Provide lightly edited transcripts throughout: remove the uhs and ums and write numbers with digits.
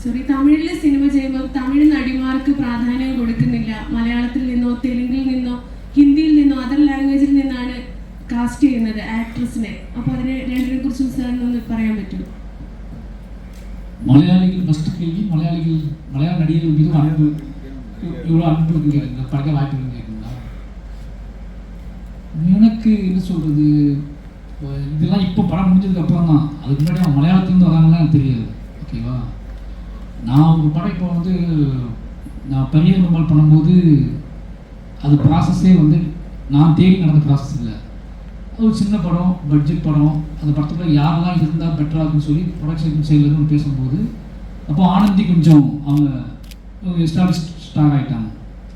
Sorry തമിഴിലെ cinema ചെയ്യുമ്പോൾ തമിഴ് നടിമാർക്ക് പ്രാധാന്യം കൊടുക്കുന്നില്ല. മലയാളത്തിൽ നിന്നോ തെലുങ്കിൽ നിന്നോ ഹിന്ദിയിൽ നിന്നോ അതർ ലാംഗ്വേജിൽ നിന്നാണ് കാസ്റ്റ് ചെയ്യുന്നത് ആക്ട്രസിനെ. അപ്പോൾ അതിനെ രണ്ടിനെ കുറിച്ച് സാറിനൊന്ന് പറയാൻ പറ്റുമോ? மலையாளிகள் ஃபஸ்ட்டு கேள்வி, மலையாள நடிகர்கள் மீது அன்பு, இவ்வளோ அன்பு இருக்குங்க பழக வாய்ப்பு இருக்குங்களா? எனக்கு என்ன சொல்கிறது, இதெல்லாம் இப்போ படம் முடிஞ்சதுக்கப்புறம் தான். அதுக்கு முன்னாடி அவன் மலையாளத்துலேருந்து வராங்கன்னு எனக்கு தெரியாது. ஓகேவா, நான் ஒரு படம் இப்போ நான் பெரிய நம்பல் பண்ணும்போது அது ப்ராசஸே நான் தேடி நடந்த ப்ராசஸ் இல்லை. அது ஒரு சின்ன படம், பட்ஜெட் படம். அந்த படத்துக்குள்ள யாரெல்லாம் இருந்தால் பெட்டராக இருக்குன்னு சொல்லி ப்ரொடக்ஷன் சைட்லேருந்து பேசும்போது அப்போ ஆனந்தி கொஞ்சம் அவங்க எஸ்டாப்ளிஷ் ஸ்டார் ஆகிட்டாங்க.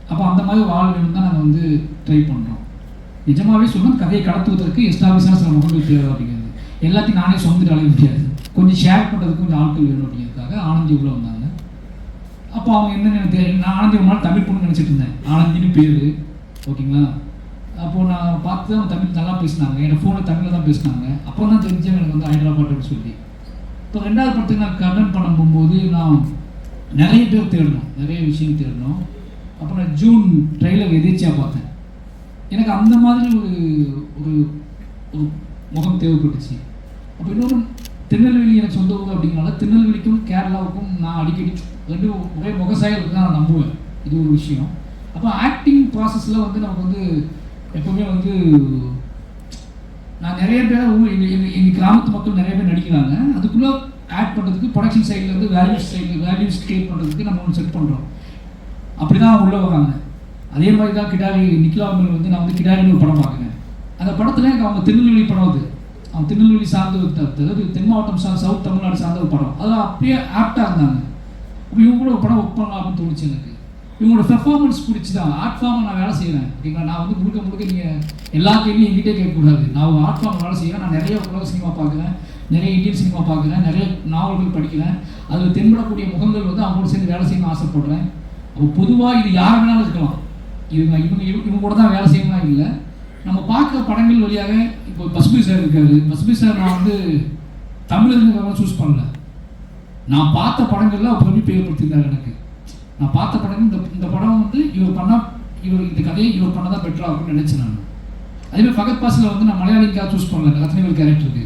அப்போ அந்த மாதிரி ஒரு ஆள் வேணும் தான் நாங்கள் ட்ரை பண்ணுறோம். நிஜமாகவே சொன்னால் கதையை கடத்துவதற்கு எஸ்டாப்ளிஷாக சில முகங்கள் தேவை அப்படிங்கிறது. எல்லாத்தையும் நானே சொந்தட்டு அழைய முடியாது, கொஞ்சம் ஷேர் பண்ணுறதுக்கு கொஞ்சம் ஆட்கள் வேணும் அப்படிங்கிறதுக்காக ஆனந்தி உள்ள வந்தாங்க. அப்போ அவங்க என்ன நினைத்தேன், நான் ஆனந்தி ஒரு நாள் தமிழ் பொண்ணு நினச்சிட்டு இருந்தேன், ஆனந்தின்னு பேர். ஓகேங்களா, அப்போது நான் பார்த்து தான் தமிழ் நல்லா பேசினாங்க, என்னோடய ஃபோனில் தமிழில் தான் பேசினாங்க. அப்போ தான் தெரிஞ்சேன் எனக்கு ஹைதராபாத் அப்படின்னு சொல்லி. இப்போ ரெண்டாவது படத்துக்கு நான் கடன் பண்ண போகும்போது நான் நிறைய பேர் தேடணும், நிறைய விஷயம் தேடணும். அப்போ நான் ஜூன் ட்ரெயிலர் எதிர்ச்சியாக பார்த்தேன். எனக்கு அந்த மாதிரி ஒரு ஒரு முகம் தேவைப்பட்டுச்சு. அப்போ இன்னொரு திருநெல்வேலி எனக்கு சொந்த ஊர் அப்படிங்கிறனால திருநெல்வேலிக்கும் கேரளாவுக்கும் நான் அடிக்கடி ரெண்டும் ஒரே முகசாயல் தான் நான் நம்புவேன். இது ஒரு விஷயம். அப்போ ஆக்டிங் ப்ராசஸில் நமக்கு எப்போவுமே நான் நிறைய பேர் எங்கள் கிராமத்து மக்கள் நிறைய பேர் நடிக்கிறாங்க. அதுக்குள்ளே ஆட் பண்ணுறதுக்கு ப்ரொடக்ஷன் சைட்லேருந்து வேல்யூஸ் கிரியேட் பண்ணுறதுக்கு நம்ம ஒன்று செட் பண்ணுறோம். அப்படி தான் உள்ளே வராங்க. அதே மாதிரி தான் கிடாரி நிக்கிலாமல் நான் கிடாரின்னு ஒரு படம் பார்க்குறேன். அந்த படத்தில் எனக்கு அவங்க திருநெல்வேலி படம் அவங்க திருநெல்வேலி சார்ந்த, அதாவது தென் மாவட்டம் சவுத் தமிழ்நாடு சார்ந்த ஒரு படம். அதெல்லாம் அப்படியே ஆப்டாக இருந்தாங்க. அப்போ இவங்க கூட ஒரு படம் ஒர்க் பண்ணலாம் அப்படின்னு தோணுச்சு எனக்கு. இவங்களோட பெர்ஃபார்மன்ஸ் பிடிச்சி தான் ஆர்ட் ஃபார்மை நான் வேலை செய்கிறேன். ஓகேங்களா, நான் முழுக்க நீங்கள் எல்லா கேள்வியும் என்கிட்டே கேட்கக்கூடாது. நான் ஒரு ஆர்ட் ஃபார்ம் வேலை செய்கிறேன். நான் நிறைய உலக சினிமா பார்க்குறேன், நிறைய இந்தியன் சினிமா பார்க்குறேன், நிறைய நாவல்கள் படிக்கிறேன். அதில் தென்படக்கூடிய முகங்கள் அவங்களோட சேர்ந்து வேலை செய்யணும்னு ஆசைப்படுறேன். அப்போ பொதுவாக இது யார் வேணாலும் இருக்கலாம், இவங்க கூட தான் வேலை செய்யணும் இல்லை. நம்ம பார்க்குற படங்கள் வழியாக இப்போ பசுபதி சார் இருக்காரு. பசுபதி சார் நான் தமிழர்கள் சூஸ் பண்ணல. நான் பார்த்த படங்கள்ல அவர் பேர்படுத்தியிருந்தார் எனக்கு. நான் பார்த்த படங்கள் இந்த படம் இவர் பண்ணால் இந்த கதையை இவர் பண்ணால் தான் பெட்டராக இருக்கும்னு நினச்சேன் நான். அதேமாதிரி ஃபகத் பாசில் நான் மலையாளிக்காக சூஸ் பண்ணல. ரத்னவேல் கேரக்டருக்கு,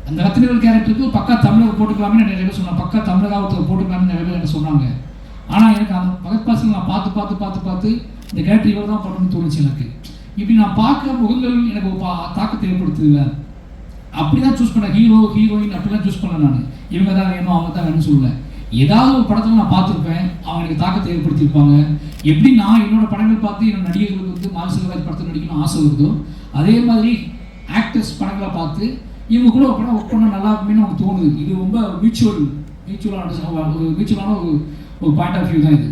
அந்த ரத்னவேல் கேரக்டருக்கு பக்கா தமிழர் போட்டுக்கலாமே நிறைய பேர் சொன்னாங்க, பக்கா தமிழராக ஒருத்தர் போட்டுக்கலாம்னு நிறைய பேர் என்ன சொன்னாங்க. ஆனால் எனக்கு அந்த ஃபகத் பாசில் நான் பார்த்து இந்த கேரக்டர் இவர் தான் பண்ணணும்னு தோணுச்சு எனக்கு. இப்படி நான் பார்க்குற முகங்கள் எனக்கு தாக்கத்தை ஏற்படுத்துதுல, அப்படி தான் சூஸ் பண்ணேன். ஹீரோயின் அப்படிலாம் சூஸ் பண்ணேன் நான். இவங்க தான் வேணும், அவங்க தான் வேணும்னு சொல்லலை. ஏதாவது ஒரு படத்தில் நான் பார்த்துருப்பேன், அவங்க எனக்கு தாக்கத்தை ஏற்படுத்தியிருப்பாங்க. எப்படி நான் என்னோட படங்கள் பார்த்து என்னோட நடிகர்களுக்கு மால்செல்வராஜ் படத்தில் நடிக்கணும்னு ஆசை வருதோ, அதே மாதிரி ஆக்டர்ஸ் படங்களை பார்த்து இவங்க கூட ஒரு படம் ஒர்க் பண்ணால் நல்லா இருக்குன்னு நமக்கு தோணுது. இது ரொம்ப மியூச்சுவலான ஒரு பாயிண்ட் ஆஃப் வியூ தான் இது.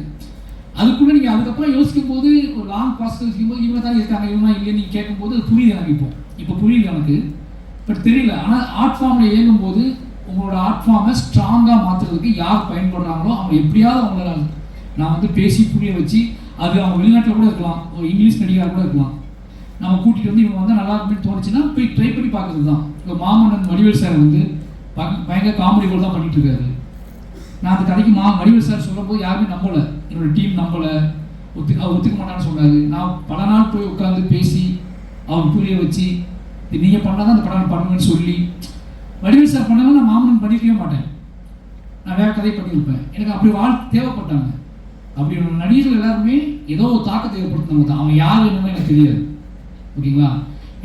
அதுக்குள்ளே நீங்கள் அதுக்கப்புறம் யோசிக்கும் போது ஒரு லாங் ப்ராசஸ் யோசிக்கும் போது இவங்க தான் இருக்காங்க, இவங்க இல்லைன்னு நீங்கள் கேட்கும்போது அது புரியுது எனக்கு. இப்போ புரியுது எனக்கு, பட் தெரியல. ஆனால் ஆர்ட் ஃபார்மில் இயங்கும்போது உங்களோட ஆர்ட் ஃபார்மை ஸ்ட்ராங்காக மாற்றுறதுக்கு யார் பயன்படுறாங்களோ அவங்க எப்படியாவது அவங்கள நான் பேசி புரிய வச்சு, அது அவங்க வெளிநாட்டில் கூட இருக்கலாம், ஒரு இங்கிலீஷ் நடிகராக கூட இருக்கலாம், நம்ம கூட்டிகிட்டு இவங்க நல்லா இருக்குன்னு தோணுச்சுன்னா போய் ட்ரை பண்ணி பார்க்குறது தான். இப்போ மாமன்னன் வடிவேல் சார் பயங்கர காமெடி கூட தான் பண்ணிட்டு இருக்காரு. நான் அந்த கதைக்கு வடிவேல் சார் சொல்லும்போது யாருமே நம்பலை, என்னோட டீம் நம்பலை, ஒத்துக்க மாட்டான்னு சொன்னார். நான் பல நாள் போய் உட்காந்து பேசி அவர் புரிய வச்சு நீங்கள் பண்ணால் தான் அந்த படம் பண்ணுவேன்னு சொல்லி, வடிவேல் சார் பண்ணாலும் நான் மாமன்னன் பண்ணியிருக்கவே மாட்டேன், நான் வேறு கதை பண்ணியிருப்பேன். எனக்கு அப்படி தேவைப்பட்டாங்க. அப்படி நடிகர்கள் எல்லாருமே ஏதோ ஒரு தாக்கத்தை ஏற்படுத்தினாங்க தான். அவங்க யார் என்னன்னு எனக்கு தெரியாது. ஓகேங்களா,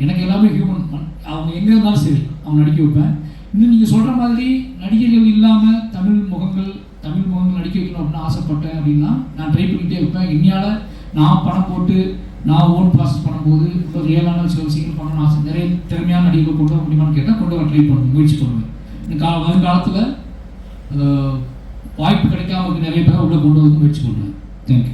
எனக்கு எல்லாமே ஹியூமன். அவங்க எங்கே இருந்தாலும் சரி அவங்க நடிக்க வைப்பேன். இன்னும் நீங்கள் சொல்கிற மாதிரி நடிகர்கள் இல்லாமல் தமிழ் முகங்கள் நடிக்க வைக்கணும் அப்படின்னு ஆசைப்பட்டேன் அப்படின்னா நான் ட்ரை பண்ணிகிட்டே இருப்பேன். இன்னையால் நான் பணம் போட்டு நான் ஓன் ப்ராசஸ் பண்ணும்போது இப்போ ரியலான சில விஷயங்கள் பண்ணணும்னு ஆசை. நிறைய திறமையான நடிகர்கள் கொண்டு வர முடியுமான்னு கேட்டால் கொண்டு வர ட்ரை பண்ணுவேன், முயற்சி பண்ணுவேன். இந்த வருங்காலத்தில் வாய்ப்பு கிடைக்காம நிறைய பேரை உள்ளே கொண்டு வந்து முயற்சி பண்ணுவேன். தேங்க்யூ.